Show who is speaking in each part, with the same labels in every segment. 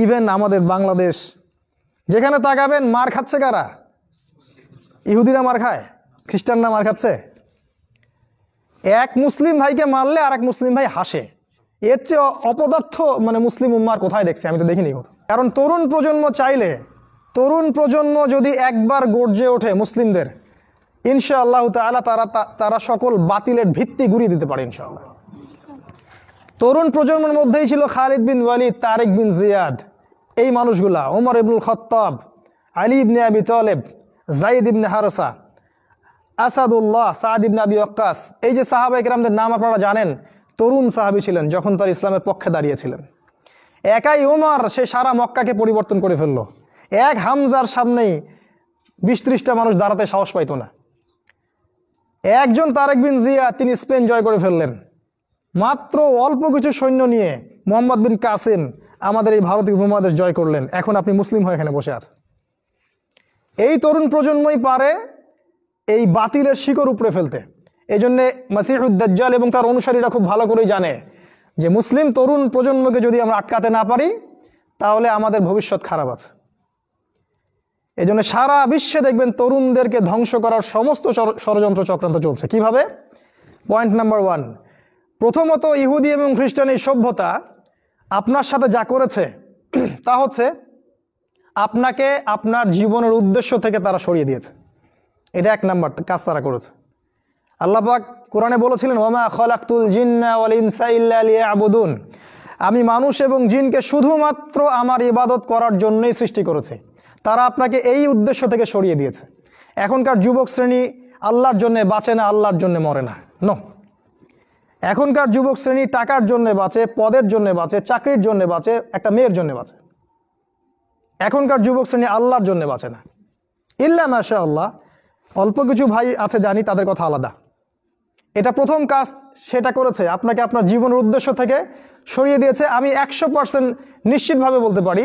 Speaker 1: Even আমাদের বাংলাদেশ, যেখানে তাকাবেন মার খাচ্ছে কারা? ইহুদিরা মার খায়, খ্রিস্টানরা মার খাচ্ছে। এক মুসলিম ভাইকে মারলে আর এক মুসলিম ভাই হাসে। এর চেয়ে অপদার্থ মানে মুসলিম উম্মার কোথায় দেখছি? আমি তো দেখিনি কোথাও। কারণ তরুণ প্রজন্ম চাইলে, তরুণ প্রজন্ম যদি একবার গর্জে ওঠে মুসলিমদের, ইনশাআল্লাহ তাআলা তারা সকল বাতিলের ভিত্তি গুঁড়িয়ে দিতে পারে ইনশাআল্লাহ। তরুণ প্রজন্মের মধ্যেই ছিল খালিদ বিন ওয়ালিদ, তারেক বিন জিয়াদ, এই মানুষগুলা, ওমর ইবনুল খাত্তাব, আলী ইবনে আবি তালেব, যায়েদ ইবনে হারসা, আসাদুল্লাহ, সাদ ইবনে আবি ওয়াক্কাস। এই যে সাহাবায়ে কেরামদের নাম আপনারা জানেন, তরুণ সাহাবী ছিলেন যখন তার ইসলামের পক্ষে দাঁড়িয়েছিলেন। একাই ওমর সে সারা মক্কাকে পরিবর্তন করে ফেললো। এক হামজার সামনেই 20-30টা মানুষ দাঁড়াতে সাহস পাইতো না। একজন তারেক বিন জিয়াদ, তিনি স্পেন জয় করে ফেললেন মাত্র অল্প কিছু সৈন্য নিয়ে। মোহাম্মদ বিন কাসিম আমাদের এই ভারতীয় উপমহাদেশ জয় করলেন। এখন আপনি মুসলিম হয়ে এখানে বসে আছেন। এই তরুণ প্রজন্মই পারে এই বাতিলের শিকড় উপড়ে ফেলতে। এই জন্যে মাসিহুদ দাজ্জাল এবং তার অনুসারীরা খুব ভালো করেই জানে যে মুসলিম তরুণ প্রজন্মকে যদি আমরা আটকাতে না পারি তাহলে আমাদের ভবিষ্যৎ খারাপ আছে। এই জন্য সারা বিশ্বে দেখবেন তরুণদেরকে ধ্বংস করার সমস্ত ষড়যন্ত্র চক্রান্ত চলছে। কিভাবে? পয়েন্ট নাম্বার 1, প্রথমত ইহুদি এবং খ্রিস্টান এই সভ্যতা আপনার সাথে যা করেছে তা হচ্ছে আপনাকে আপনার জীবনের উদ্দেশ্য থেকে তারা সরিয়ে দিয়েছে। এটা 1 নাম্বার কাজ তারা করেছে। আল্লাহ পাক কোরআনে বলেছিলেন, ওয়ামা খালাকতুল জিন্না ওয়াল ইনসা ইল্লা লিয়াবুদুন, আমি মানুষ এবং জিনকে শুধুমাত্র আমার ইবাদত করার জন্যই সৃষ্টি করেছি। তারা আপনাকে এই উদ্দেশ্য থেকে সরিয়ে দিয়েছে। এখনকার যুবক শ্রেণী আল্লাহর জন্য বাঁচে না, আল্লাহর জন্য মরে না। নো, এখনকার যুবক শ্রেণী টাকার জন্য বাঁচে, পদের জন্য বাঁচে, চাকরির জন্য বাঁচে, একটা মেয়ের জন্য বাঁচে। এখনকার যুবক শ্রেণী আল্লাহর জন্য বাঁচে না। ইল্লা মাশাআল্লাহ, অল্প কিছু ভাই আছে জানি, তাদের কথা আলাদা। এটা প্রথম কাজ সেটা করেছে, আপনাকে আপনার জীবনের উদ্দেশ্য থেকে সরিয়ে দিয়েছে। আমি 100% নিশ্চিতভাবে বলতে পারি,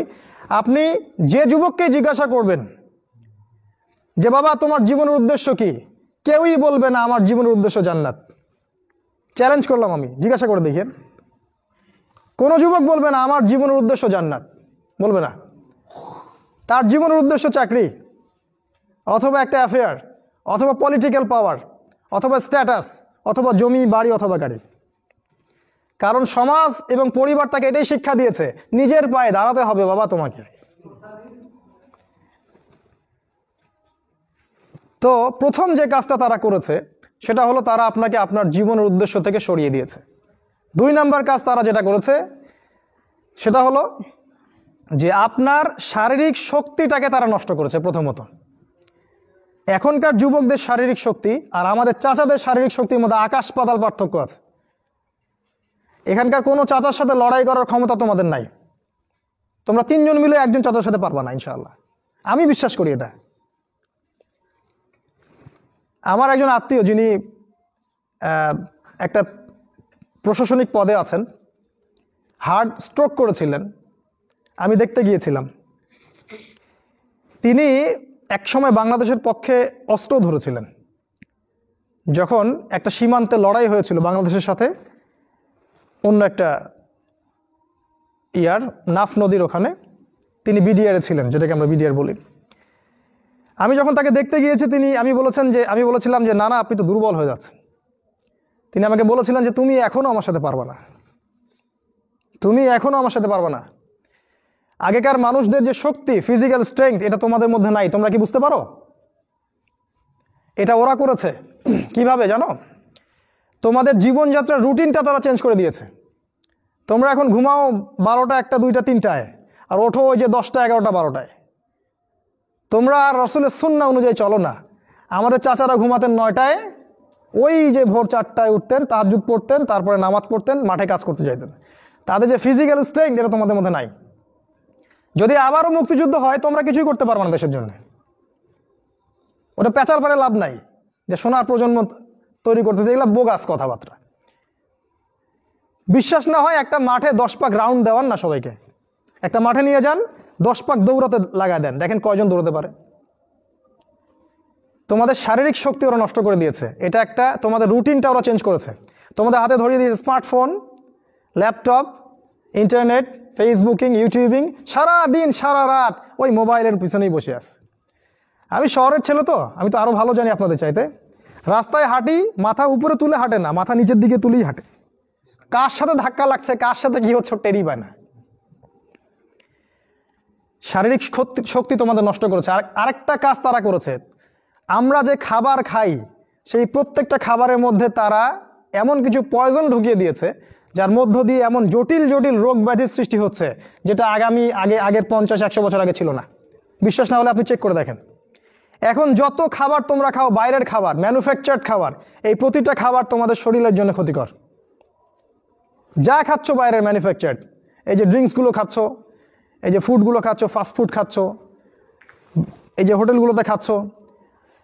Speaker 1: আপনি যে যুবককে জিজ্ঞাসা করবেন যে বাবা তোমার জীবনের উদ্দেশ্য কি, কেউই বলবে না আমার জীবনের উদ্দেশ্য জান্নাত। চ্যালেঞ্জ করলাম আমি, জিজ্ঞাসা করে দেখেন। কোনো যুবক বলবে না আমার জীবনের উদ্দেশ্য জান্নাত, বলবে না। তার জীবনের উদ্দেশ্য চাকরি, অথবা একটা অ্যাফেয়ার, অথবা পলিটিক্যাল পাওয়ার, অথবা স্ট্যাটাস, অথবা জমি বাড়ি অথবা গাড়ি। কারণ সমাজ এবং পরিবার তাকে এটাই শিক্ষা দিয়েছে, নিজের পায়ে দাঁড়াতে হবে বাবা তোমাকে। তো প্রথম যে কাজটা তারা করেছে সেটা হলো তারা আপনাকে আপনার জীবনের উদ্দেশ্য থেকে সরিয়ে দিয়েছে। 2 নাম্বার কাজ তারা যেটা করেছে সেটা হলো যে আপনার শারীরিক শক্তিটাকে তারা নষ্ট করেছে। প্রথমত, এখনকার যুবকদের শারীরিক শক্তি আর আমাদের চাচাদের শারীরিক শক্তির মধ্যে আকাশ পাতাল পার্থক্য আছে। এখানকার কোনো চাচার সাথে লড়াই করার ক্ষমতা তোমাদের নাই। তোমরা 3 জন মিলে একজন চাচার সাথে পারবা না ইনশাআল্লাহ, আমি বিশ্বাস করি এটা। আমার একজন আত্মীয় যিনি একটা প্রশাসনিক পদে আছেন, হার্ট স্ট্রোক করেছিলেন, আমি দেখতে গিয়েছিলাম। তিনি একসময় বাংলাদেশের পক্ষে অস্ত্র ধরেছিলেন। যখন একটা সীমান্তে লড়াই হয়েছিল বাংলাদেশের সাথে অন্য একটা নাফ নদীর ওখানে, তিনি বিডিআরে ছিলেন, যেটাকে আমরা বিডিআর বলি। আমি যখন তাকে দেখতে গিয়েছি আমি বলেছিলাম যে না আপনি তো দুর্বল হয়ে যাচ্ছেন। তিনি আমাকে বলেছিলেন যে তুমি এখনো আমার সাথে পারবা না, তুমি এখনো আমার সাথে পারবা না। আগেকার মানুষদের যে শক্তি, ফিজিক্যাল স্ট্রেংথ, এটা তোমাদের মধ্যে নাই। তোমরা কি বুঝতে পারো? এটা ওরা করেছে। কিভাবে জানো? তোমাদের জীবনযাত্রার রুটিনটা তারা চেঞ্জ করে দিয়েছে। তোমরা এখন ঘুমাও 12টা, 1টা, 2টা, 3টায়, আর ওঠো ওই যে 10টা, 11টা, 12টায়। তোমরা আর রাসূলের সুন্নাহ অনুযায়ী চলো না। আমাদের চাচারা ঘুমাতেন 9টায়, ওই যে ভোর 4টায় উঠতেন, তাহাজ্জুদ পড়তেন, তারপরে নামাজ পড়তেন, মাঠে কাজ করতে যাইতেন। তাদের যে ফিজিক্যাল স্ট্রেংথ, এটা তোমাদের মধ্যে নাই। যদি আবারও মুক্তিযুদ্ধ হয় তোমরা কিছুই করতে পারবে না দেশের জন্য। ওটা পেঁচাল পারে লাভ নাই যে সোনার প্রজন্ম তৈরি করতেছে, এগুলো বোগাস কথাবার্তা। বিশ্বাস না হয় একটা মাঠে 10 পাক রাউন্ড দেওয়ান না সবাইকে, একটা মাঠে নিয়ে যান, 10 পাক দৌড়াতে লাগায় দেন, দেখেন কয়জন দৌড়াতে পারে। তোমাদের শারীরিক শক্তি ওরা নষ্ট করে দিয়েছে। এটা একটা তোমাদের রুটিনটা ওরা চেঞ্জ করেছে। তোমাদের হাতে ধরিয়ে দিয়েছে smartphone, laptop, internet, Facebooking, YouTubing, সারা দিন সারা রাত ওই মোবাইলের পিছনেই বসে আছে। আমি শহরের ছেলে তো, আমি তো আরও ভালো জানি আপনাদের চাইতে। রাস্তায় হাঁটি, মাথা উপরে তুলে হাঁটে না, মাথা নিচের দিকে তুলেই হাঁটে। কার সাথে ধাক্কা লাগছে, কার সাথে কি হচ্ছে টেরই পায় না। শারীরিক শক্তি তোমাদের নষ্ট করেছে। আরেকটা কাজ তারা করেছে, আমরা যে খাবার খাই সেই প্রত্যেকটা খাবারের মধ্যে তারা এমন কিছু পয়জন ঢুকিয়ে দিয়েছে যার মধ্য দিয়ে এমন জটিল জটিল রোগ ব্যাধির সৃষ্টি হচ্ছে যেটা আগের 50-100 বছর আগে ছিল না। বিশ্বাস না হলে আপনি চেক করে দেখেন। এখন যত খাবার তোমরা খাও, বাইরের খাবার, ম্যানুফ্যাকচার্ড খাবার, এই প্রতিটা খাবার তোমাদের শরীরের জন্য ক্ষতিকর। যা খাচ্ছ বাইরের ম্যানুফ্যাকচার্ড, এই যে ড্রিঙ্কসগুলো খাচ্ছ, এই যে ফুডগুলো খাচ্ছ, ফাস্টফুড খাচ্ছ, এই যে হোটেলগুলোতে খাচ্ছ,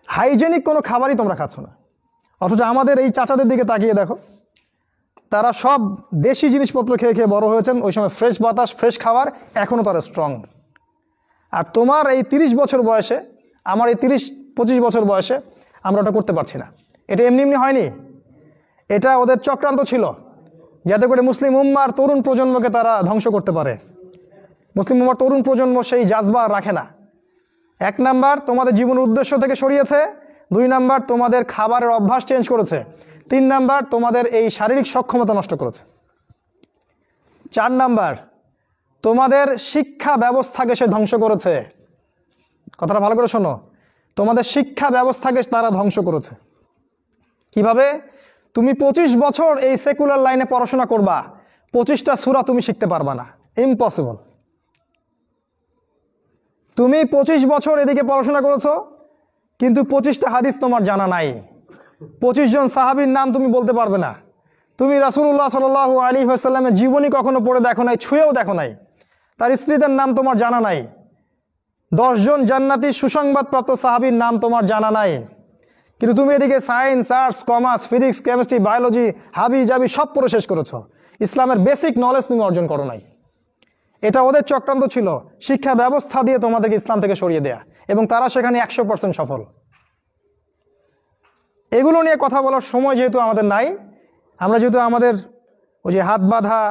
Speaker 1: হাইজেনিক কোনো খাবারই তোমরা খাচ্ছ না। অথচ আমাদের এই চাচাদের দিকে তাকিয়ে দেখো, তারা সব দেশি জিনিসপত্র খেয়ে খেয়ে বড় হয়েছেন। ওই সময় ফ্রেশ বাতাস, ফ্রেশ খাবার, এখনও তারা স্ট্রং। আর তোমার এই 30 বছর বয়সে, আমার এই 30-25 বছর বয়সে আমরা ওটা করতে পারছি না। এটা এমনি এমনি হয়নি, এটা ওদের চক্রান্ত ছিল যাতে করে মুসলিম উম্মার তরুণ প্রজন্মকে তারা ধ্বংস করতে পারে। মুসলিম উম্মার তরুণ প্রজন্ম সেই জাজবা রাখে না। 1 নাম্বার তোমাদের জীবনের উদ্দেশ্য থেকে সরিয়েছে, 2 নাম্বার তোমাদের খাবারের অভ্যাস চেঞ্জ করেছে, 3 নাম্বার তোমাদের এই শারীরিক সক্ষমতা নষ্ট করেছে, 4 নাম্বার তোমাদের শিক্ষা ব্যবস্থাকে সে ধ্বংস করেছে। কথাটা ভালো করে শোনো, তোমাদের শিক্ষা ব্যবস্থাকে তারা ধ্বংস করেছে। কিভাবে? তুমি 25 বছর এই সেকুলার লাইনে পড়াশোনা করবা, 25টা সূরা তুমি শিখতে পারবা না, ইম্পসিবল। তুমি 25 বছর এদিকে পড়াশোনা করেছো, কিন্তু 25টা হাদিস তোমার জানা নাই, 25 জন সাহাবীর নাম তুমি বলতে পারবে না, তুমি রাসূলুল্লাহ সাল্লাল্লাহু আলাইহি ওয়াসাল্লামের জীবনী কখনো পড়ে দেখো নাই, ছুঁয়েও দেখো নাই, তার স্ত্রীদের নাম তোমার জানা নাই, 10 জন জান্নাতি সুসংবাদপ্রাপ্ত সাহাবীর নাম তোমার জানা নাই। কিন্তু তুমি এদিকে science, arts, commerce, physics, chemistry, biology, হাবি জাবি সব পড়ে শেষ করেছো, ইসলামের বেসিক নলেজ তুমি অর্জন করো নাই। এটা ওদের চক্রান্ত ছিল, শিক্ষা ব্যবস্থা দিয়ে তোমাদেরকে ইসলাম থেকে সরিয়ে দেয়া, এবং তারা সেখানে 100% সফল। এগুলো নিয়ে কথা বলার সময় যেহেতু আমাদের নাই, আমরা যেহেতু আমাদের ওই যে হাত বাঁধা,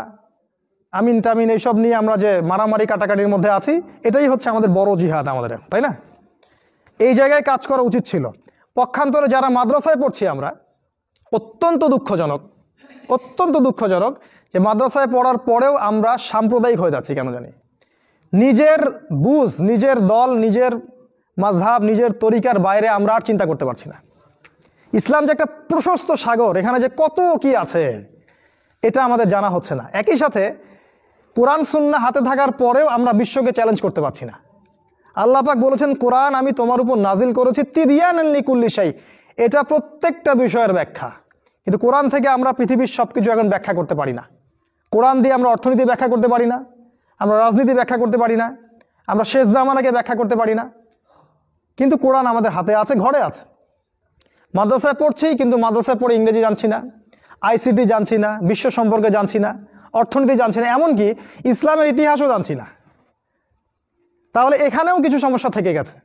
Speaker 1: আমিন টামিন এইসব নিয়ে আমরা যে মারামারি কাটাকাটির মধ্যে আছি, এটাই হচ্ছে আমাদের বড় জিহাদ আমাদের, তাই না? এই জায়গায় কাজ করা উচিত ছিল। পক্ষান্তরে যারা মাদ্রাসায় পড়ছি আমরা, অত্যন্ত দুঃখজনক যে মাদ্রাসায় পড়ার পরেও আমরা সাম্প্রদায়িক হয়ে যাচ্ছি কেন জানি। নিজের বুঝ, নিজের দল, নিজের মাযহাব, নিজের তরিকার বাইরে আমরা আর চিন্তা করতে পারছি না। ইসলাম যে একটা প্রশস্ত সাগর, এখানে যে কত কি আছে এটা আমাদের জানা হচ্ছে না। একই সাথে কোরআন সুন্নাহ হাতে থাকার পরেও আমরা বিশ্বকে চ্যালেঞ্জ করতে পারছি না। আল্লাহ পাক বলেছেন, কোরআন আমি তোমার উপর নাজিল করেছি তিবিয়ানান লিকুল্লি শাই, এটা প্রত্যেকটা বিষয়ের ব্যাখ্যা। কিন্তু কোরআন থেকে আমরা পৃথিবীর সবকিছু এখন ব্যাখ্যা করতে পারি না। কোরআন দিয়ে আমরা অর্থনীতি ব্যাখ্যা করতে পারি না, আমরা রাজনীতি ব্যাখ্যা করতে পারি না, আমরা শেষ জামানাকে ব্যাখ্যা করতে পারি না। কিন্তু কোরআন আমাদের হাতে আছে, ঘরে আছে। মাদ্রাসায় পড়ছি, কিন্তু মাদ্রাসায় পড়ে ইংরেজি জানছি না, আইসিটি জানছি না, বিশ্ব সম্পর্কে জানছি না, অর্থনীতি জানছি না, এমনকি ইসলামের ইতিহাসও জানছি না। তাহলে এখানেও কিছু সমস্যা থেকে গেছে।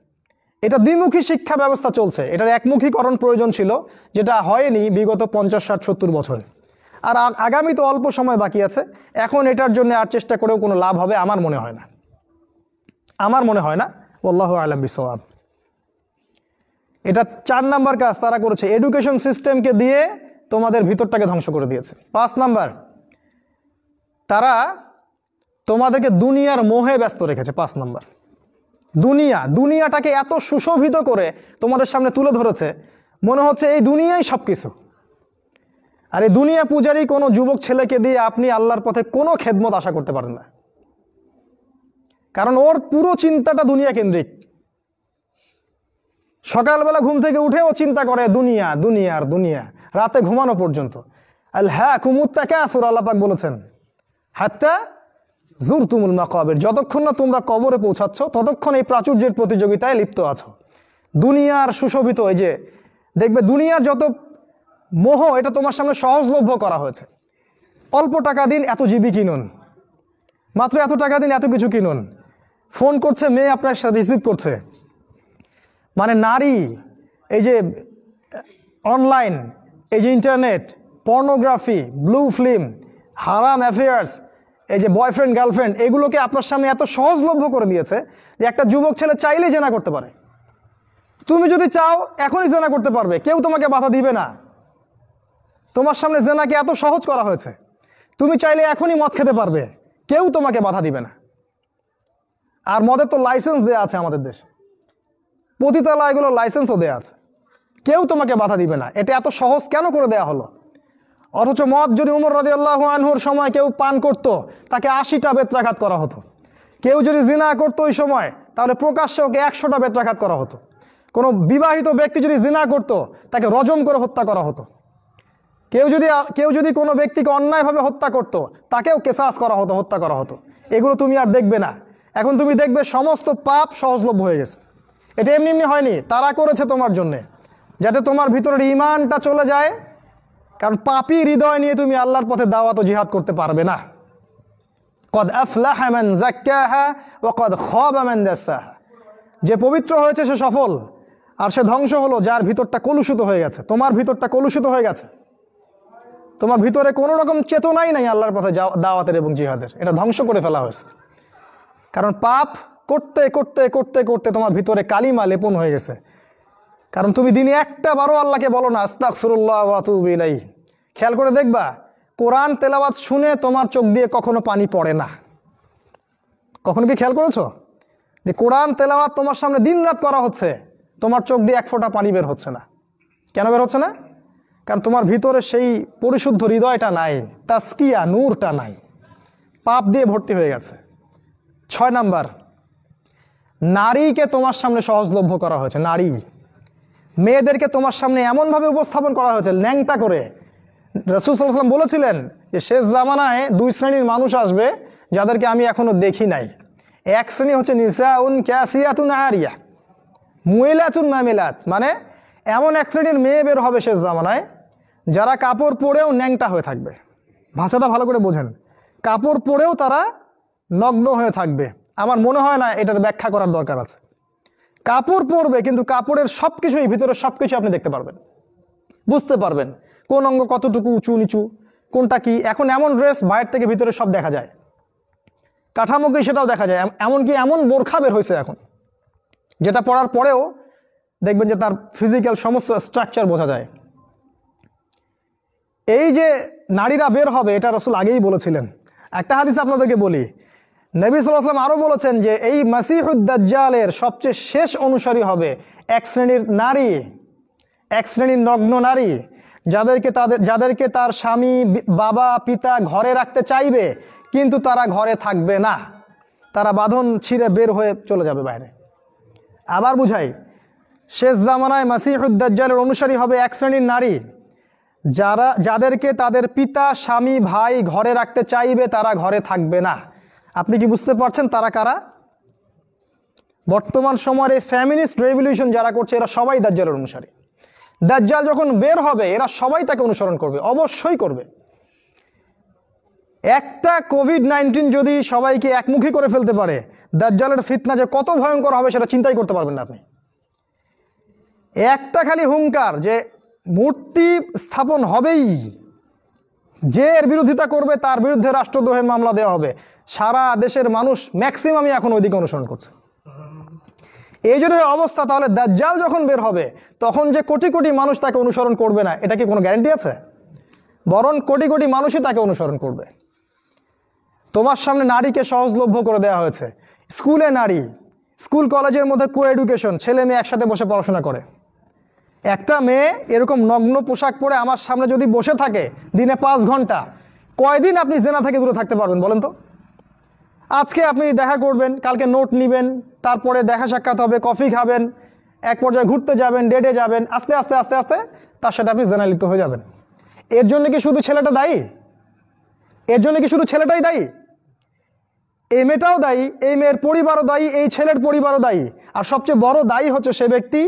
Speaker 1: এটা দ্বিমুখী শিক্ষা ব্যবস্থা চলছে, এটার একমুখীকরণ প্রয়োজন ছিল, যেটা হয়নি বিগত 50, 60, 70 বছরে। আর আগামী তো অল্প সময় বাকি আছে, এখন এটার জন্য আর চেষ্টা করেও কোনো লাভ হবে আমার মনে হয় না। আল্লাহু আ'লাম বিসওয়াব। এটা 4 নাম্বার কাজ তারা করেছে, এডুকেশন সিস্টেমকে দিয়ে তোমাদের ভিতরটাকে ধ্বংস করে দিয়েছে। 5 নাম্বার, তারা তোমাদেরকে দুনিয়ার মোহে ব্যস্ত রেখেছে। 5 নাম্বার, দুনিয়াটাকে এত সুশোভিত করে তোমাদের সামনে তুলে ধরেছে, মনে হচ্ছে এই দুনিয়াই সবকিছু। আর এই দুনিয়া পূজারী কোনো যুবক ছেলেকে দিয়ে আপনি আল্লাহর পথে কোনো খেদমত আশা করতে পারেন না, কারণ ওর পুরো চিন্তাটা দুনিয়া কেন্দ্রিক। সকালবেলা ঘুম থেকে উঠে ও চিন্তা করে দুনিয়া, দুনিয়ার দুনিয়া, রাতে ঘুমানো পর্যন্ত। আল্লাহকুমুত তাকাসুর, আল্লাহ পাক বলেছেন, হাত্তা যুরতুমুল মাকাবির, যতক্ষণ না তোমরা কবরে পৌঁছাচ্ছ ততক্ষণ এই প্রাচুর্যের প্রতিযোগিতায় লিপ্ত আছো। দুনিয়ার সুশোভিত, এই যে দেখবে দুনিয়ার যত মোহ, এটা তোমার সামনে সহজলভ্য করা হয়েছে। অল্প টাকা দিন এত জিবি কিনুন, মাত্র এত টাকা দিন এত কিছু কিনুন। ফোন করছে মেয়ে, আপনার রিসিভ করছে, মানে নারী, এই যে অনলাইন, এই যে ইন্টারনেট, পর্নোগ্রাফি, ব্লু ফিল্ম, হারাম অ্যাফেয়ার্স, এই যে বয়ফ্রেন্ড গার্লফ্রেন্ড, এগুলোকে আপনার সামনে এত সহজলভ্য করে দিয়েছে যে একটা যুবক ছেলে চাইলেই জেনা করতে পারে। তুমি যদি চাও এখনই জেনা করতে পারবে, কেউ তোমাকে বাধা দিবে না। তোমার সামনে জেনাকে এত সহজ করা হয়েছে, তুমি চাইলে এখনই মদ খেতে পারবে, কেউ তোমাকে বাধা দিবে না। আর মদের তো লাইসেন্স দেয়া আছে আমাদের দেশে, পতিতালয়গুলোর লাইসেন্সও দেয়া আছে, কেউ তোমাকে বাধা দিবে না। এটা এত সহজ কেন করে দেয়া হলো? অথচ মদ যদি উমর রাদিয়াল্লাহু আনহুর সময় কেউ পান করত, তাকে 80টা বেত্রাঘাত করা হতো। কেউ যদি জিনা করতো ওই সময়, তাহলে প্রকাশ্যে ওকে 100টা বেত্রাঘাত করা হতো। কোনো বিবাহিত ব্যক্তি যদি জিনা করত, তাকে রজম করে হত্যা করা হতো। কেউ যদি কোনো ব্যক্তিকে অন্যায়ভাবে হত্যা করত, তাকেও কেসাস করা হতো, হত্যা করা হতো। এগুলো তুমি আর দেখবে না। এখন তুমি দেখবে সমস্ত পাপ সহজলভ্য হয়ে গেছে। এটা এমনি এমনি হয়নি, তারা করেছে তোমার জন্যে, যাতে তোমার ভিতরের ঈমানটা চলে যায়। কারণ পাপী হৃদয় নিয়ে তুমি আল্লাহর পথে দাওয়াত ও জিহাদ করতে পারবে না। কদ আফলাহা মান যাক্কাহা ওয়া কদ খাবা মান দাসাহা। যে পবিত্র হয়েছে সে সফল, আর সে ধ্বংস হলো যার ভিতরটা কলুষিত হয়ে গেছে। তোমার ভিতরটা কলুষিত হয়ে গেছে, তোমার ভিতরে কোনো রকম চেতনাই নাই আল্লাহর পথে দাওয়াতের এবং জিহাদের। এটা ধ্বংস করে ফেলা হয়েছে। কারণ পাপ করতে করতে করতে করতে তোমার ভিতরে কালিমা লেপন হয়ে গেছে। কারণ তুমি দিনে একটা বারও আল্লাহকে বলো না আস্তাগফিরুল্লাহ ওয়া আতুবু ইলাইহি। খেয়াল করে দেখবা, কোরআন তেলাওয়াত শুনে তোমার চোখ দিয়ে কখনো পানি পড়ে না। কখনো কি খেয়াল করেছো যে কোরআন তেলাওয়াত তোমার সামনে দিনরাত করা হচ্ছে, তোমার চোখ দিয়ে এক ফোঁটা পানি বের হচ্ছে না? কেন বের হচ্ছে না? কারণ তোমার ভিতরে সেই পরিশুদ্ধ হৃদয়টা নাই, তাসকিয়া নূরটা নাই, পাপ দিয়ে ভর্তি হয়ে গেছে। 6 নাম্বার, নারীকে তোমার সামনে সহজলভ্য করা হয়েছে। নারী মেয়েদেরকে তোমার সামনে এমনভাবে উপস্থাপন করা হয়েছে ন্যাংটা করে। রাসূল সাল্লাল্লাহু আলাইহি ওয়াসাল্লাম বলেছিলেন যে শেষ জামানায় 2 শ্রেণীর মানুষ আসবে যাদেরকে আমি এখনো দেখি নাই। এক শ্রেণী হচ্ছে নিসাউন কাসিয়াতুন আরিয়া মুইলাতুন মামিলাত, মানে এমন এক শ্রেণীর মেয়ে বের হবে শেষ জামানায় যারা কাপড় পরেও ন্যাংটা হয়ে থাকবে। ভাষাটা ভালো করে বোঝেন, কাপড় পরেও তারা নগ্ন হয়ে থাকবে। আমার মনে হয় না এটার ব্যাখ্যা করার দরকার আছে। কাপড় পরবে কিন্তু কাপড়ের সবকিছুই, ভিতরে সবকিছু আপনি দেখতে পারবেন, বুঝতে পারবেন কোন অঙ্গ কতটুকু উঁচু নিচু, কোনটা কি। এখন এমন ড্রেস বাইরে থেকে ভিতরে সব দেখা যায়, কাঠামোকে সেটাও দেখা যায়। এমনকি এমন বোরখা বের হয়েছে এখন, যেটা পরার পরেও দেখবেন যে তার ফিজিক্যাল সমস্ত স্ট্রাকচার বোঝা যায়। এই যে নারীরা বের হবে, এটা রাসূল আগেই বলেছিলেন। একটা হাদিস আপনাদেরকে বলি, নবী সাল্লাল্লাহু আলাইহি ওয়াসাল্লাম আরো বলেছেন যে এই মাসিহুদ দাজ্জালের সবচেয়ে শেষ অনুসারী হবে এক শ্রেণীর নারী, এক শ্রেণীর নগ্ন নারী, যাদেরকে তার স্বামী বাবা পিতা ঘরে রাখতে চাইবে, কিন্তু তারা ঘরে থাকবে না, তারা বাঁধন ছিঁড়ে বের হয়ে চলে যাবে বাইরে। আবার বুঝাই, শেষ জামানায় মাসিহুদ দাজ্জালের অনুসারী হবে এক শ্রেণীর নারী, যাদেরকে তাদের পিতা স্বামী ভাই ঘরে রাখতে চাইবে, তারা ঘরে থাকবে না। আপনি কি বুঝতে পারছেন তারা কারা? বর্তমান সময়ের এই ফ্যামিনিস্ট রেভলিউশন যারা করছে, এরা সবাই দাজ্জালের অনুসারী। দাজ্জাল যখন বের হবে, এরা সবাই তাকে অনুসরণ করবে, অবশ্যই করবে। একটা কোভিড-19 যদি সবাইকে একমুখী করে ফেলতে পারে, দাজ্জালের ফিতনা যে কত ভয়ঙ্কর হবে সেটা চিন্তাই করতে পারবেন না আপনি। একটা খালি হুঙ্কার যে মূর্তি স্থাপন হবেই, যে এর বিরোধিতা করবে তার বিরুদ্ধে রাষ্ট্রদ্রোহের মামলা দেওয়া হবে। সারা দেশের মানুষ ম্যাক্সিমামই এখন ওইদিকে অনুসরণ করছে। এই যদি অবস্থা, তাহলে দাজ্জাল যখন বের হবে তখন যে কোটি কোটি মানুষ তাকে অনুসরণ করবে না, এটা কি কোনো গ্যারান্টি আছে? বরং কোটি কোটি মানুষই তাকে অনুসরণ করবে। তোমার সামনে নারীকে সহজলভ্য করে দেওয়া হয়েছে। স্কুলে নারী, স্কুল কলেজের মধ্যে কো এডুকেশন, ছেলে মেয়ে একসাথে বসে পড়াশোনা করে। একটা মেয়ে এরকম নগ্ন পোশাক পরে আমার সামনে যদি বসে থাকে দিনে 5 ঘন্টা, কয়দিন আপনি জেনা থেকে দূরে থাকতে পারবেন বলেন তো? আজকে আপনি দেখা করবেন, কালকে নোট নেবেন, তারপরে দেখা সাক্ষাৎ হবে, কফি খাবেন, এক পর্যায়ে ঘুরতে যাবেন, ডেটে যাবেন, আস্তে আস্তে আস্তে আস্তে তার সাথে আপনি জেনায় লিপ্ত হয়ে যাবেন। এর জন্য কি শুধু ছেলেটা দায়ী? এর জন্য কি শুধু ছেলেটাই দায়ী? এই মেয়েটাও দায়ী, এই মেয়ের পরিবারও দায়ী, এই ছেলের পরিবারও দায়ী। আর সবচেয়ে বড় দায়ী হচ্ছে সে ব্যক্তি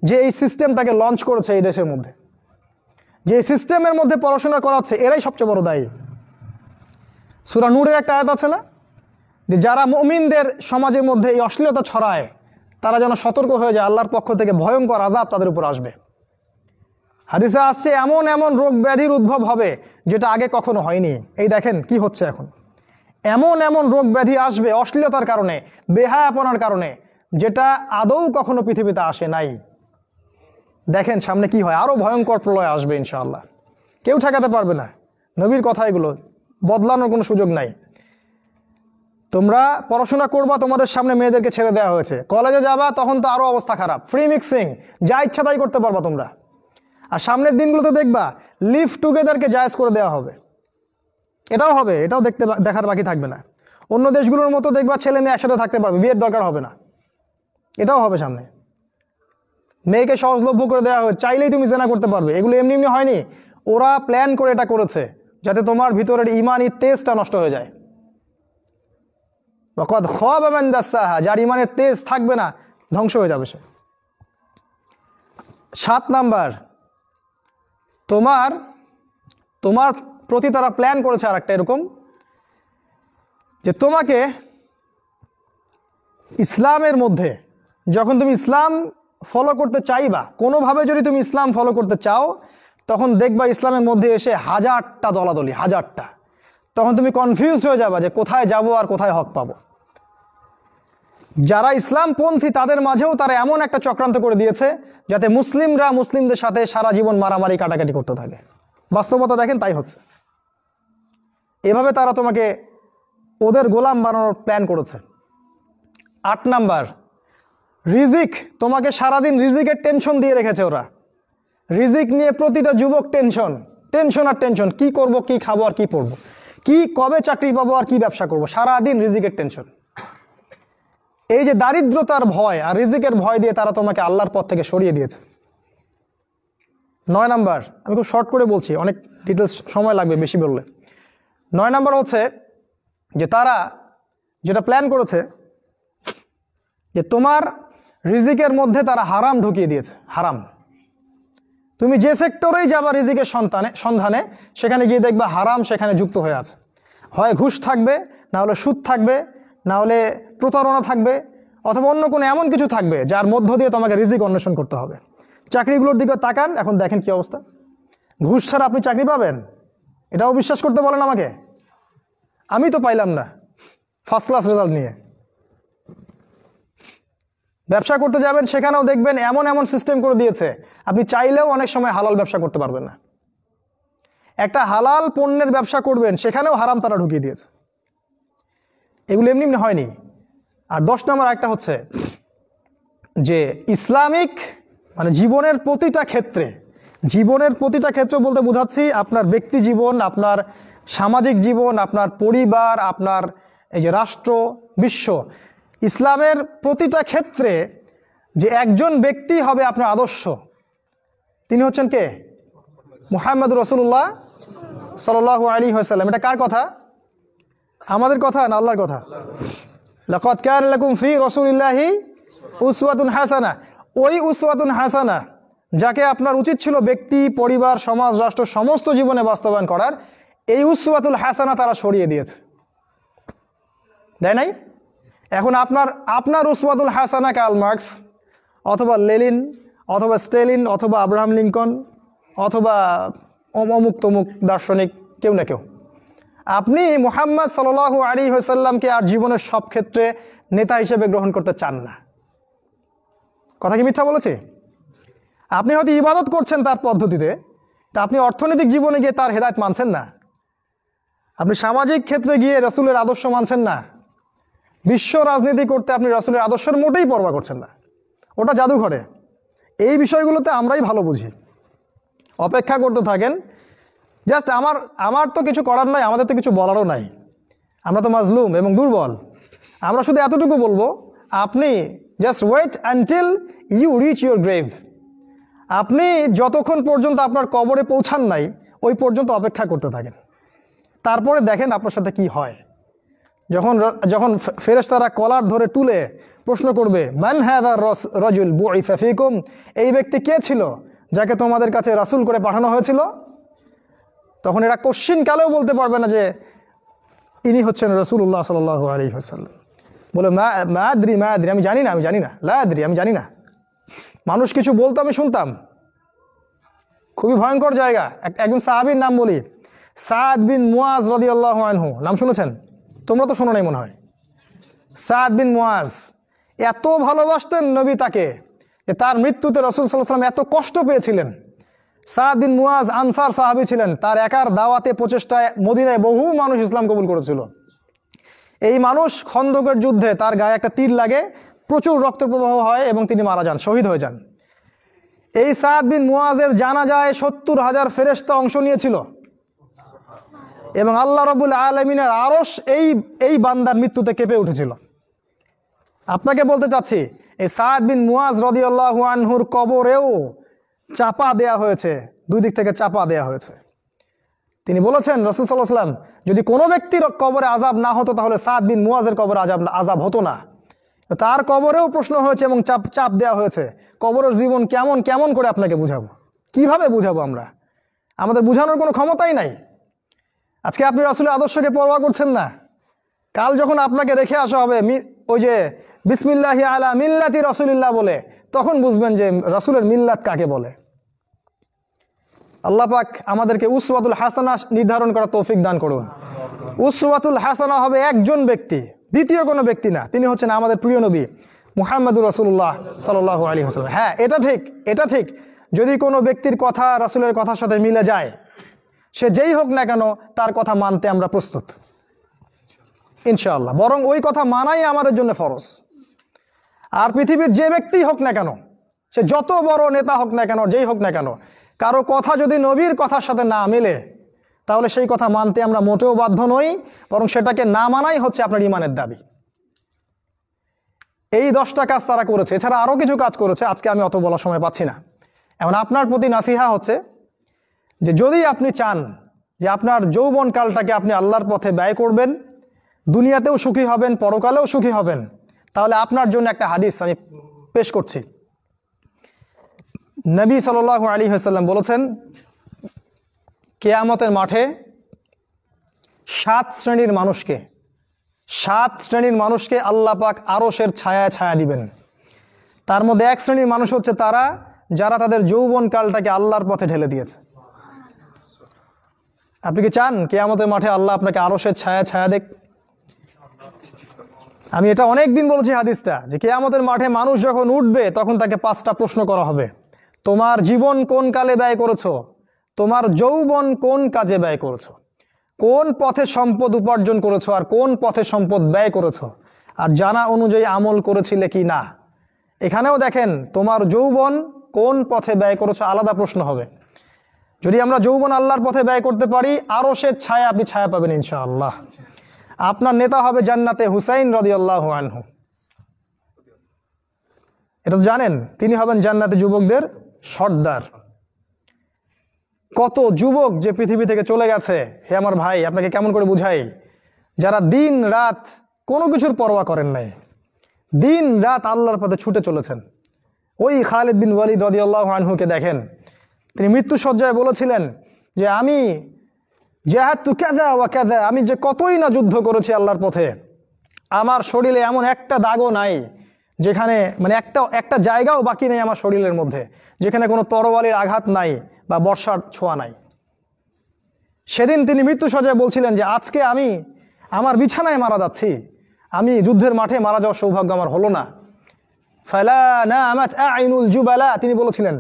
Speaker 1: যে এই সিস্টেমটাকে লঞ্চ করেছে এই দেশের মধ্যে, যে সিস্টেমের মধ্যে পড়াশোনা করাচ্ছে, এরাই সবচেয়ে বড় দায়ী। সূরা নূরের একটা আয়াত আছে না, যে যারা মুমিনদের সমাজের মধ্যে এই অশ্লীলতা ছড়ায়, তারা যেন সতর্ক হয়ে যায়, আল্লাহর পক্ষ থেকে ভয়ঙ্কর আযাব তাদের উপর আসবে। হাদিসে আসছে এমন এমন রোগ ব্যাধির উদ্ভব হবে যেটা আগে কখনো হয়নি। এই দেখেন কি হচ্ছে এখন। এমন এমন রোগ ব্যাধি আসবে অশ্লীলতার কারণে, বেহায়াপনার কারণে, যেটা আদৌ কখনো পৃথিবীতে আসে নাই। দেখেন সামনে কি হয়, আরো ভয়ঙ্কর প্রলয় আসবে ইনশাআল্লাহ, কেউ ঠেকাতে পারবে না। নবীর কথা এগুলো, বদলানোর কোনো সুযোগ নাই। তোমরা পড়াশোনা করবা, তোমাদের সামনে মেয়েদেরকে ছেড়ে দেওয়া হয়েছে, কলেজে যাবা তখন তো আরো অবস্থা খারাপ, ফ্রি মিক্সিং, যা ইচ্ছা তাই করতে পারবা তোমরা। আর সামনের দিনগুলোতে দেখবা লিভ টুগেদারকে জায়েজ করে দেওয়া হবে, এটাও হবে, এটাও দেখার বাকি থাকবে না। অন্য দেশগুলোর মতো দেখবা ছেলে মেয়ে একসাথে থাকতে পারবে, বিয়ের দরকার হবে না, এটাও হবে সামনে। মেয়েকে সহজলভ্য করে দেওয়া হবে, চাইলেই তুমি জেনা করতে পারবে। এগুলো এমনি এমনি হয়নি, ওরা প্ল্যান করে এটা করেছে যাতে তোমার ভিতরের ইমানি তেজটা নষ্ট হয়ে যায়। যার ইমানের তেজ থাকবে না, ধ্বংস হয়ে যাবে সে। 7 নাম্বার, তোমার তোমার প্রতি তারা প্ল্যান করেছে আর একটা এরকম, যে তোমাকে ইসলামের মধ্যে যখন তুমি ইসলাম ফলো করতে চাইবা, কোনোভাবে যদি তুমি ইসলাম ফলো করতে চাও, তখন দেখবা ইসলামের মধ্যে এসে 1000টা দলাদলি, 1000টা। তখন তুমি কনফিউজড হয়ে যাবা যে কোথায় যাব আর কোথায় হক পাবো। যারা ইসলামপন্থী তাদের মাঝেও তারা এমন একটা চক্রান্ত করে দিয়েছে যাতে মুসলিমরা মুসলিমদের সাথে সারা জীবন মারামারি কাটাকাটি করতে থাকে। বাস্তবতা দেখেন তাই হচ্ছে। এভাবে তারা তোমাকে ওদের গোলাম বানানোর প্ল্যান করেছে। 8 নাম্বার, রিজিক, তোমাকে সারাদিন রিজিকের টেনশন দিয়ে রেখেছে ওরা। রিজিক নিয়ে প্রতিটা যুবক টেনশন, টেনশন আর টেনশন, কি করব, কি খাবো আর কি পরবো, কি কবে চাকরি পাবো আর কি ব্যবসা করবো, সারাদিন রিজিকের টেনশন। এই যে দারিদ্রতার ভয় আর রিজিকের ভয় দিয়ে তারা তোমাকে আল্লাহর পথ থেকে সরিয়ে দিয়েছে। 9 নাম্বার, আমি খুব শর্ট করে বলছি, অনেক ডিটেলস সময় লাগবে বেশি বললে। 9 নাম্বার হচ্ছে যে তারা যেটা প্ল্যান করেছে যে তোমার রিজিকের মধ্যে তারা হারাম ঢুকিয়ে দিয়েছে। হারাম, তুমি যে সেক্টরেই যাবা রিজিকের সন্ধানে, সেখানে গিয়ে দেখবা হারাম সেখানে যুক্ত হয়ে আছে। হয় ঘুষ থাকবে, না হলে সুদ থাকবে, না হলে প্রতারণা থাকবে, অথবা অন্য কোনো এমন কিছু থাকবে যার মধ্য দিয়ে তোমাকে রিজিক অন্বেষণ করতে হবে। চাকরিগুলোর দিকে তাকান, এখন দেখেন কি অবস্থা। ঘুষ ছাড়া আপনি চাকরি পাবেন, এটাও বিশ্বাস করতে বলেন আমাকে। আমি তো পাইলাম না ফার্স্ট ক্লাস রেজাল্ট নিয়ে। ব্যবসা করতে যাবেন, সেখানেও দেখবেন এমন এমন সিস্টেম করে দিয়েছে আপনি চাইলেও অনেক সময় হালাল ব্যবসা করতে পারবেন না। একটা হালাল পণ্যের ব্যবসা করবেন, সেখানেও হারাম তারা ঢুকিয়ে দিয়েছে। এগুলো এমনি এমনি হয়নি। আর 10 নম্বর একটা হচ্ছে যে ইসলামিক মানে জীবনের প্রতিটা ক্ষেত্রে বলতে বোঝাচ্ছি আপনার ব্যক্তি জীবন, আপনার সামাজিক জীবন, আপনার পরিবার, আপনার এই যে রাষ্ট্র, বিশ্ব, ইসলামের প্রতিটা ক্ষেত্রে যে একজন ব্যক্তি হবে আপনার আদর্শ, তিনি হচ্ছেন কে? মুহাম্মদ রাসূলুল্লাহ সাল্লাল্লাহু আলাইহি ওয়াসাল্লাম। এটা কার কথা? আমাদের কথা না আল্লাহর কথা? লাকাদ কানা লাকুম ফি রাসূলিল্লাহি উসওয়াতুন হাসানা। ওই উসওয়াতুন হাসানা যাকে আপনার উচিত ছিল ব্যক্তি, পরিবার, সমাজ, রাষ্ট্র সমস্ত জীবনে বাস্তবায়ন করার, এই উসওয়াতুল হাসানা তারা সরিয়ে দিয়েছে, দেয় নাই? এখন আপনার উসওয়াতুল হাসানা কার্ল মার্কস অথবা লেনিন অথবা স্টেলিন অথবা আব্রাহাম লিঙ্কন অথবা অমুক তমুক দার্শনিক কেউ না কেউ। আপনি মুহাম্মদ সাল্লাল্লাহু আলাইহি ওয়াসাল্লামকে আর জীবনের সব ক্ষেত্রে নেতা হিসেবে গ্রহণ করতে চান না। কথা কি মিথ্যা বলেছি? আপনি হয়তো ইবাদত করছেন তার পদ্ধতিতে, তা আপনি অর্থনৈতিক জীবনে গিয়ে তার হেদায়েত মানছেন না। আপনি সামাজিক ক্ষেত্রে গিয়ে রাসূলের আদর্শ মানছেন না। বিশ্ব রাজনীতি করতে আপনি রাসূলের আদর্শের মোটেই পরোয়া করছেন না, ওটা জাদুঘরে। এই বিষয়গুলোতে আমরাই ভালো বুঝি। অপেক্ষা করতে থাকেন। জাস্ট আমার তো কিছু করার নাই, আমাদের তো কিছু বলারও নাই, আমরা তো মাজলুম এবং দুর্বল। আমরা শুধু এতটুকু বলবো, আপনি just wait until you reach your grave. আপনি যতক্ষণ পর্যন্ত আপনার কবরে পৌঁছান নাই, ওই পর্যন্ত অপেক্ষা করতে থাকেন। তারপরে দেখেন আপনার সাথে কি হয়। যখন ফেরেশতারা কলার ধরে তুলে প্রশ্ন করবে, মান হাযা রাজুল বুইসা ফীকুম, এই ব্যক্তি কে ছিল যাকে তোমাদের কাছে রাসূল করে পাঠানো হয়েছিল, তখন এরা কোশ্চিন কালেও বলতে পারবে না যে ইনি হচ্ছেন রাসূলুল্লাহ সাল্লাল্লাহু আলাইহি ওয়াসাল্লাম। বলে মা আদরি, আমি জানি না, লা আদরি, আমি জানি না। মানুষ কিছু বলতো, আমি শুনতাম। খুবই ভয়ঙ্কর জায়গা। একজন সাহাবীর নাম বলি, সাদ বিন মুয়াজ রাদিয়াল্লাহু আনহু, নাম শুনেছেন? তোমরা তো শোনো নাই মনে হয়। সাদ বিন মুয়াজ এত ভালোবাসতেন নবী তাকে যে তার মৃত্যুতে রাসূল সাল্লাল্লাহু আলাইহি ওয়াসাল্লাম এত কষ্ট পেয়েছিলেন। সাদ বিন মুয়াজ আনসার সাহাবী ছিলেন, তার একার দাওয়াতে প্রচেষ্টায় মদিনায় বহু মানুষ ইসলাম কবুল করেছিল। এই মানুষ খন্দকের যুদ্ধে তার গায়ে একটা তীর লাগে, প্রচুর রক্ত প্রবাহ হয় এবং তিনি মারা যান, শহীদ হয়ে যান। এই সাদ বিন মুয়াজের জানাজায় 70,000 ফেরেশতা অংশ নিয়েছিল এবং আল্লাহ রাব্বুল আলামিনের আরশ এই বান্দার মৃত্যুতে কেঁপে উঠেছিল। আপনাকে বলতে চাচ্ছি, এই সাদ বিন মুয়াজ রাদিয়াল্লাহু আনহুর কবরেও চাপা দেয়া হয়েছে, দুই দিক থেকে চাপা দেয়া হয়েছে। তিনি বলেছেন রাসূল সাল্লাল্লাহু আলাইহি ওয়াসাল্লাম, যদি কোনো ব্যক্তির কবরে আযাব না হতো তাহলে সাদ বিন মুয়াজের কবরে আযাব হতো না। তার কবরেও প্রশ্ন হয়েছে এবং চাপ দেওয়া হয়েছে। কবরের জীবন কেমন কেমন করে আপনাকে বুঝাবো, কিভাবে বুঝাবো আমরা? আমাদের বুঝানোর কোনো ক্ষমতাই নাই। আজকে আপনি রাসূলের আদর্শকে পরোয়া করছেন না। কাল যখন আপনাকে রেখে আসা হবে ওই যে বিসমিল্লাহি আলা মিল্লাতি রাসূলিল্লাহ বলে, তখন বুঝবেন যে রাসূলের মিল্লাত কাকে বলে। আল্লাহ পাক আমাদেরকে উসওয়াতুল হাসানা নির্ধারণ করার তৌফিক দান করুন। উসওয়াতুল হাসানা হবে একজন ব্যক্তি, দ্বিতীয় কোনো ব্যক্তি না। তিনি হচ্ছেন আমাদের প্রিয় নবী মুহাম্মদুর রাসূলুল্লাহ সাল্লাল্লাহু আলাইহি ওয়াসাল্লাম। হ্যাঁ, এটা ঠিক যদি কোনো ব্যক্তির কথা রাসূলের কথার সাথে মিলে যায়, সে যেই হোক না কেন তার কথা মানতে আমরা প্রস্তুত ইনশাআল্লাহ। বরং ওই কথা মানাই আমাদের জন্য ফরজ। আর পৃথিবীর যে ব্যক্তি হোক না কেন, সে যত বড় নেতা হোক না কেন, যেই হোক না কেন, কারো কথা যদি নবীর কথার সাথে না মেলে তাহলে সেই কথা মানতে আমরা মোটেও বাধ্য নই, বরং সেটাকে না মানাই হচ্ছে আপনার ঈমানের দাবি। এই 10টা কাজ তারা করেছে, এছাড়া আরও কিছু কাজ করেছে, আজকে আমি অত বলার সময় পাচ্ছি না। এখন আপনার প্রতি নাসিহা হচ্ছে যে যদি আপনি চান যে আপনার যৌবনকালটাকে আপনি আল্লাহর পথে ব্যয় করবেন, দুনিয়াতেও সুখী হবেন, পরকালেও সুখী হবেন, তাহলে আপনার জন্য একটা হাদিস আমি পেশ করছি। নবী সাল্লাল্লাহু আলাইহি ওয়াসাল্লাম বলেছেন, কিয়ামতের মাঠে 7 শ্রেণীর মানুষকে আল্লাহ পাক আরশের ছায়া দিবেন। তার মধ্যে এক শ্রেণীর মানুষ হচ্ছে তারা যারা তাদের যৌবনকালটাকে আল্লাহর পথে ঢেলে দিয়েছে। আপনি কি চান কিয়ামতের মাঠে আল্লাহ আপনাকে আরশের ছায়া দেখ? আমি এটা অনেক দিন বলেছি হাদিসটা, যে কিয়ামতের মাঠে মানুষ যখন উঠবে তখন তাকে 5টা প্রশ্ন করা হবে। তোমার জীবন কোন কালে ব্যয় করেছো, তোমার যৌবন কোন কাজে ব্যয় করেছো, কোন পথে সম্পদ উপার্জন করেছো আর কোন পথে সম্পদ ব্যয় করেছো, আর জানা অনুযায়ী আমল করেছিলে কি না। এখানেও দেখেন তোমার যৌবন কোন পথে ব্যয় করেছো আলাদা প্রশ্ন হবে। যদি আমরা যৌবন আল্লাহর পথে ব্যয় করতে পারি, আরশের ছায়া আপনি ছায়া পাবেন ইনশাআল্লাহ। আপনার নেতা হবে জান্নাতে হুসাইন রাদিয়াল্লাহু আনহু, এটা তো জানেন। তিনি হবেন জান্নাতে যুবকদের সর্দার। কত যুবক যে পৃথিবী থেকে চলে গেছে, হে আমার ভাই, আপনাকে কেমন করে বুঝাই, যারা দিন রাত কোনো কিছুর পরোয়া করেন নাই, দিন রাত আল্লাহর পথে ছুটে চলেছেন। ওই খালিদ বিন ওয়ালিদ রাদিয়াল্লাহু আনহুকে দেখেন, তিনি মৃত্যু সজ্জায় বলেছিলেন যে আমি জাহাদতু কাযা ওয়া কাযা, আমি যে কতই না যুদ্ধ করেছি আল্লাহর পথে, আমার শরীরে এমন একটা দাগও নাই যেখানে, মানে একটা জায়গাও বাকি নেই আমার শরীরের মধ্যে যেখানে কোনো তরোয়ালের আঘাত নাই বা বর্ষার ছোঁয়া নাই। সেদিন তিনি মৃত্যু সজ্জায় বলছিলেন যে আজকে আমি আমার বিছানায় মারা যাচ্ছি, আমি যুদ্ধের মাঠে মারা যাওয়ার সৌভাগ্য আমার হলো না। ফালা নামাত আইনুল জুবালা, তিনি বলেছিলেন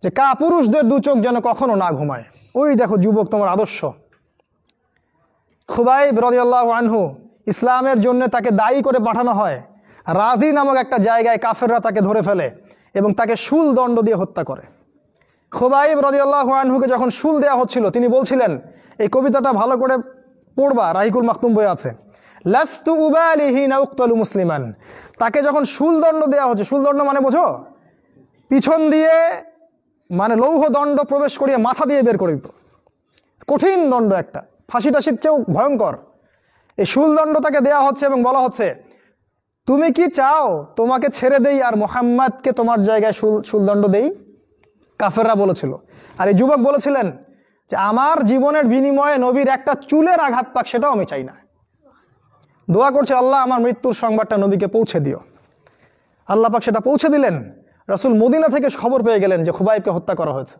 Speaker 1: যে পুরুষদের 2 চোখ যেন কখনো না ঘুমায়। ওই দেখো যুবক, তোমার আদর্শ। খুবাইব রাদিয়াল্লাহু আনহু, ইসলামের জন্য তাকে দায়ী করে পাঠানো হয়, রাজি নামক একটা জায়গায় কাফেররা তাকে ধরে ফেলে এবং তাকে শুল দণ্ড দিয়ে হত্যা করে। খুবাইব রাদিয়াল্লাহু আনহুকে যখন শুল দেওয়া হচ্ছিল, তিনি বলছিলেন, এই কবিতাটা ভালো করে পড়বা, রাহিকুল মাকতুম বই আছে, লাস্তু উবালিহি না উক্তালু মুসলিমান। তাকে যখন শুল দণ্ড দেওয়া হচ্ছে, শুল দণ্ড মানে বোঝো, পিছন দিয়ে মানে লৌহ দণ্ড প্রবেশ করিয়ে মাথা দিয়ে বের করে দিত, কঠিন দণ্ড, একটা ফাঁসি টাসির চেয়েও ভয়ঙ্কর। এই শুল দণ্ড তাকে দেওয়া হচ্ছে এবং বলা হচ্ছে, তুমি কি চাও তোমাকে ছেড়ে দেই আর মুহাম্মাদকে তোমার জায়গায় শুলদণ্ড দেই? কাফেররা বলেছিল। আর এই যুবক বলেছিলেন যে আমার জীবনের বিনিময়ে নবীর একটা চুলের আঘাত পাক, সেটাও আমি চাই না। দোয়া করছে, আল্লাহ আমার মৃত্যুর সংবাদটা নবীকে পৌঁছে দিও। আল্লাহ পাক সেটা পৌঁছে দিলেন। রাসূল মদিনা থেকে খবর পেয়ে গেলেন যে খুবাইবকে হত্যা করা হয়েছে।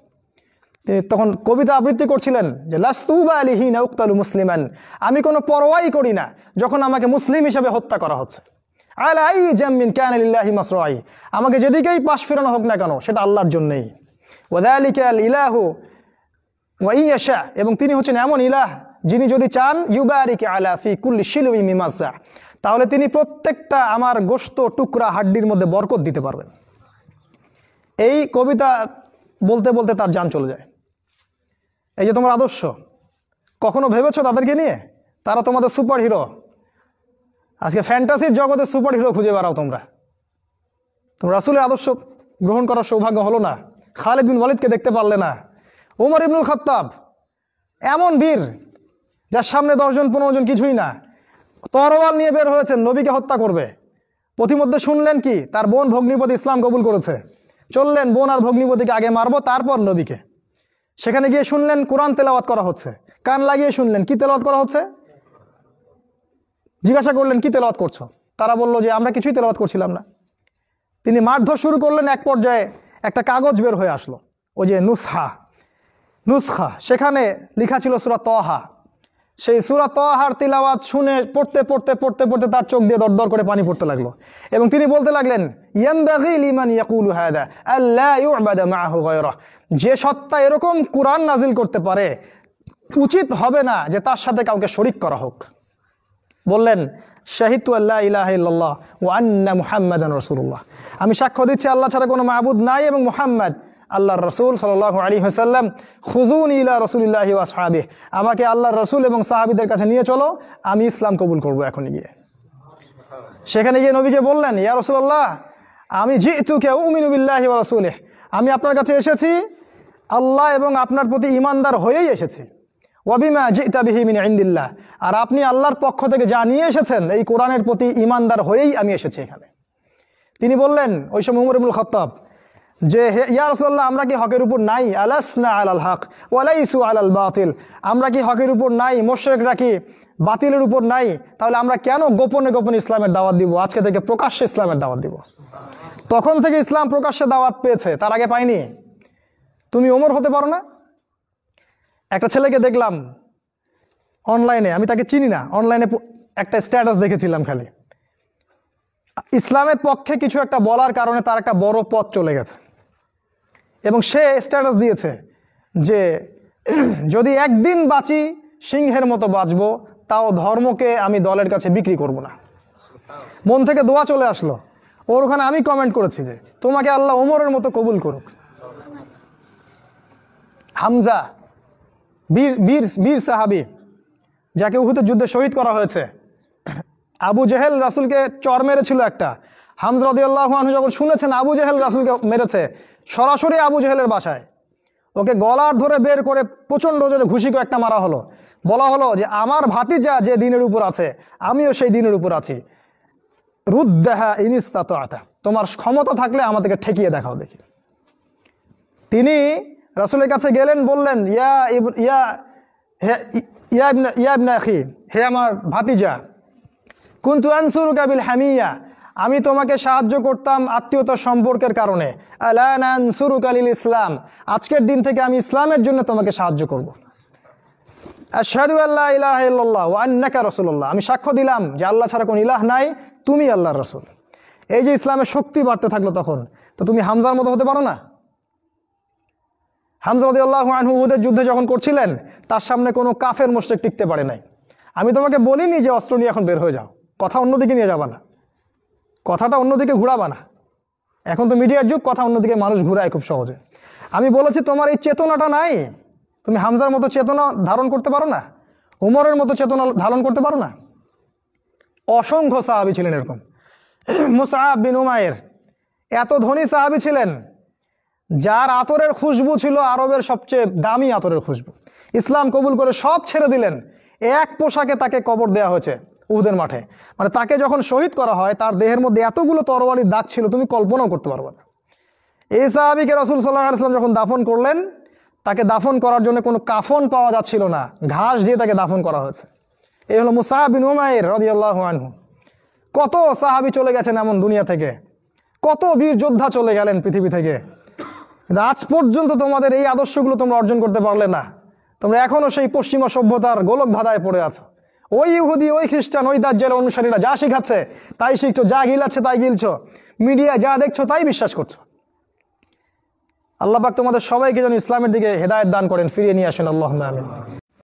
Speaker 1: তিনি তখন কবিতা আবৃত্তি করছিলেন যে লাস্তু বালিহিনা উক্তালু মুসলিমান, আমি কোনো পরোয়াই করি না যখন আমাকে মুসলিম হিসেবে হত্যা করা হচ্ছে। আলা আই জামিন কানা লিল্লাহি মাসরাই, আমাকে যেদিকেই পাশ ফেরানো হোক না কেন সেটা আল্লাহর জন্যই। ওয়াযালিকাল ইলাহু ওয়া ইয়াশা, এবং তিনি হচ্ছেন এমন ইলাহ যিনি যদি চান ইউবারিক আলা ফি কুল্লি শিলুই মিমাসা, তাহলে তিনি প্রত্যেকটা আমার গোশত টুকরা হাড্ডির মধ্যে বরকত দিতে পারবেন। এই কবিতা বলতে বলতে তার জান চলে যায়। এই যে তোমার আদর্শ, কখনো ভেবেছো তাদেরকে নিয়ে? তারা তোমাদের সুপার হিরো। আজকে ফ্যান্টাসির জগতে সুপার হিরো খুঁজে বেড়াও তোমরা। তোমরা রাসূলের আদর্শ গ্রহণ করার সৌভাগ্য হলো না, খালিদ বিন ওয়ালিদকে দেখতে পারলে না, ওমর ইবনুল খাত্তাব এমন বীর যার সামনে 10 জন 15 জন কিছুই না, তরোয়াল নিয়ে বের হয়েছেন নবীকে হত্যা করবে। পথিমধ্যে শুনলেন কি তার বোন ভগ্নিপতি ইসলাম কবুল করেছে, চললেন বোন আর ভগ্নিপতিকে আগে মারবো তারপর নবীকে। সেখানে গিয়ে শুনলেন কোরআন তেলাওয়াত করা হচ্ছে, কান লাগিয়ে শুনলেন কি তেলাওয়াত করা হচ্ছে। জিজ্ঞাসা করলেন কি তেলাওয়াত করছো? তারা বলল যে আমরা কিছুই তেলাওয়াত করছিলাম না। তিনি মারধর শুরু করলেন, এক পর্যায়ে একটা কাগজ বের হয়ে আসলো, ওই যে নুসখা, সেখানে লেখা ছিল সূরা তাহা। সেই সূরা তাহার তিলাওয়াত শুনে পড়তে পড়তে পড়তে পড়তে তার চোখ দিয়ে দরদর করে পানি পড়তে লাগলো, এবং তিনি বলতে লাগলেন ইয়ানবাগি লিমান ইয়াকুলু হাদা আল্লা ইউবাদা মাআহু গায়রা, যে সত্তা এরকম কুরআন নাজিল করতে পারে উচিত হবে না যে তার সাথে কাউকে শরীক করা হোক। বললেন শাহিদতু আল্লা ইলাহা ইল্লাল্লাহ ওয়া আন্না মুহাম্মাদান রাসূলুল্লাহ, আমি সাক্ষ্য দিচ্ছি আল্লাহ ছাড়া কোনো মাবুদ নাই এবং মুহাম্মদ আল্লাহর রাসূল সাল্লাল্লাহু আলাইহি ওয়াসাল্লাম। খুযুনি ইলা রাসূলিল্লাহি ওয়া আসহাবিহি, আমাকে আল্লাহর রাসূল এবং সাহাবীদের কাছে নিয়ে চলো, আমি ইসলাম কবুল করব এখনই গিয়ে। সেখানে গিয়ে নবীকে বললেন ইয়া রাসূলুল্লাহ আমি জিতুকা উমিনু বিল্লাহি ওয়া রাসূলিহি, আমি আপনার কাছে এসেছি আল্লাহ এবং আপনার প্রতি ঈমানদার হয়েই এসেছি। ওয়া বিমা জিতা বিহি মিন ইনদিল্লাহ, আর আপনি আল্লাহর পক্ষ থেকে যা নিয়ে এসেছেন এই কোরআনের প্রতি ঈমানদার হয়েই আমি এসেছি এখানে। তিনি বললেন ওই সময় ওমর ইবনুল খাত্তাব যে ইয়া রাসূলুল্লাহ আমরা কি হকের উপর নাই? আলাসনা আলাল হক ওয়া লাইসু আলাল বাতিল, আমরা কি হকের উপর নাই? মুশরিকরা কি বাতিলের উপর নাই? তাহলে আমরা কেন গোপনে গোপনে ইসলামের দাওয়াত দিব? আজকে থেকে প্রকাশ্যে ইসলামের দাওয়াত দিব। তখন থেকে ইসলাম প্রকাশ্যে দাওয়াত পেয়েছে, তার আগে পায়নি। তুমি ওমর হতে পারো না? একটা ছেলেকে দেখলাম অনলাইনে, আমি তাকে চিনি না, অনলাইনে একটা স্ট্যাটাস দেখেছিলাম, খালি ইসলামের পক্ষে কিছু একটা বলার কারণে তার একটা বড় পথ চলে গেছে, এবং সে স্ট্যাটাস দিয়েছে যে যদি একদিন বাঁচি সিংহের মতো বাঁচবো, তাও ধর্মকে আমি দলের কাছে বিক্রি করব না। মন থেকে দোয়া চলে আসলো ওর ওখানে। আমি কমেন্ট করেছি যে তোমাকে আল্লাহ ওমরের মতো কবুল করুক। হামজা বীর সাহাবী, যাকে উহুদের যুদ্ধে শহীদ করা হয়েছে। আবু জেহেল রাসূলকে চর মেরেছিল একটা। হামজা রাদিয়াল্লাহু আনহু যখন শুনেছেন আবু জেহেল রাসূলকে মেরেছে, সরাসরি আবু জেহেলের বাসায় ওকে গলার ধরে বের করে প্রচণ্ড জোরে ঘুষি করে একটা মারা হলো। বলা হলো যে আমার ভাতিজা যে দিনের উপর আছে আমিও সেই দিনের উপর আছি, রুদ্দাহা ইন ইসতাতা'তা, তোমার ক্ষমতা থাকলে আমাদেরকে ঠেকিয়ে দেখাও দেখি। তিনি রাসূলের কাছে গেলেন, বললেন ইয়া ইবনে আখি, হে আমার ভাতিজা, কুনতু আনসুরুকা বিল হামিয়া, আমি তোমাকে সাহায্য করতাম আত্মীয়তার সম্পর্কের কারণে। আলান আনসুরুকা লিল ইসলাম, আজকের দিন থেকে আমি ইসলামের জন্য তোমাকে সাহায্য করব। আশহাদু আল্লা ইলাহা ইল্লাল্লাহ ওয়া আন্নাকা রাসূলুল্লাহ, আমি সাক্ষ্য দিলাম যে আল্লাহ ছাড়া কোনো ইলাহ নাই, তুমি আল্লাহর রাসূল। এই যে ইসলামের শক্তি বাড়তে থাকলো তখন, তো তুমি হামজার মতো হতে পারো না? হামজা রাদিয়াল্লাহু আনহু উহুদের যুদ্ধে যখন করছিলেন তার সামনে কোনো কাফের মুশরিক টিকতে পারে নাই। আমি তোমাকে বলিনি যে অস্ত্র নিয়ে এখন বের হয়ে যাও, কথা অন্যদিকে নিয়ে যাবা না, কথাটা অন্যদিকে ঘুরাবা না। এখন তো মিডিয়ার যুগ, কথা অন্যদিকে মানুষ ঘুরায় খুব সহজে। আমি বলেছি তোমার এই চেতনাটা নাই, তুমি হামজার মতো চেতনা ধারণ করতে পারো না, উমরের মতো চেতনা ধারণ করতে পারো না। অসংখ্য সাহাবী ছিলেন এরকম। মুসআব বিন উমাইর এত ধনী সাহাবী ছিলেন যার আতরের খুশবু ছিল আরবের সবচেয়ে দামি আতরের খুশবু। ইসলাম কবুল করে সব ছেড়ে দিলেন, এক পোশাকে তাকে কবর দেওয়া হয়েছে উহুদের মাঠে। মানে তাকে যখন শহীদ করা হয় তার দেহের মধ্যে এতগুলো তরবারির দাগ ছিল তুমি কল্পনাও করতে পারবে না। এই সাহাবীকে রাসূল সাল্লাল্লাহু আলাইহি ওয়াসাল্লাম যখন দাফন করলেন, তাকে দাফন করার জন্য কোনো কাফন পাওয়া যাচ্ছিল না, ঘাস দিয়ে তাকে দাফন করা হয়েছে। এই হলো মুসআব বিন উমাইর রাদিয়াল্লাহু আনহু। কত সাহাবী চলে গেছেন এমন দুনিয়া থেকে, কত বীর যোদ্ধা চলে গেলেন পৃথিবী থেকে। কিন্তু আজ পর্যন্ত তোমাদের এই আদর্শগুলো তোমরা অর্জন করতে পারলে না। তোমরা এখনো সেই পশ্চিমা সভ্যতার গোলক ধাঁধায় পড়ে আছো। ওই ইহুদি, ওই খ্রিস্টান, ওই দাজ্জালের অনুসারীরা যা শিখাচ্ছে তাই শিখছো, যা গিলাচ্ছে তাই গিলছো, মিডিয়া যা দেখছো তাই বিশ্বাস করছো। আল্লাহ পাক তোমাদের সবাইকে যেন ইসলামের দিকে হেদায়েত দান করেন, ফিরিয়ে নিয়ে আসেন। আল্লাহুম্মা আমিন।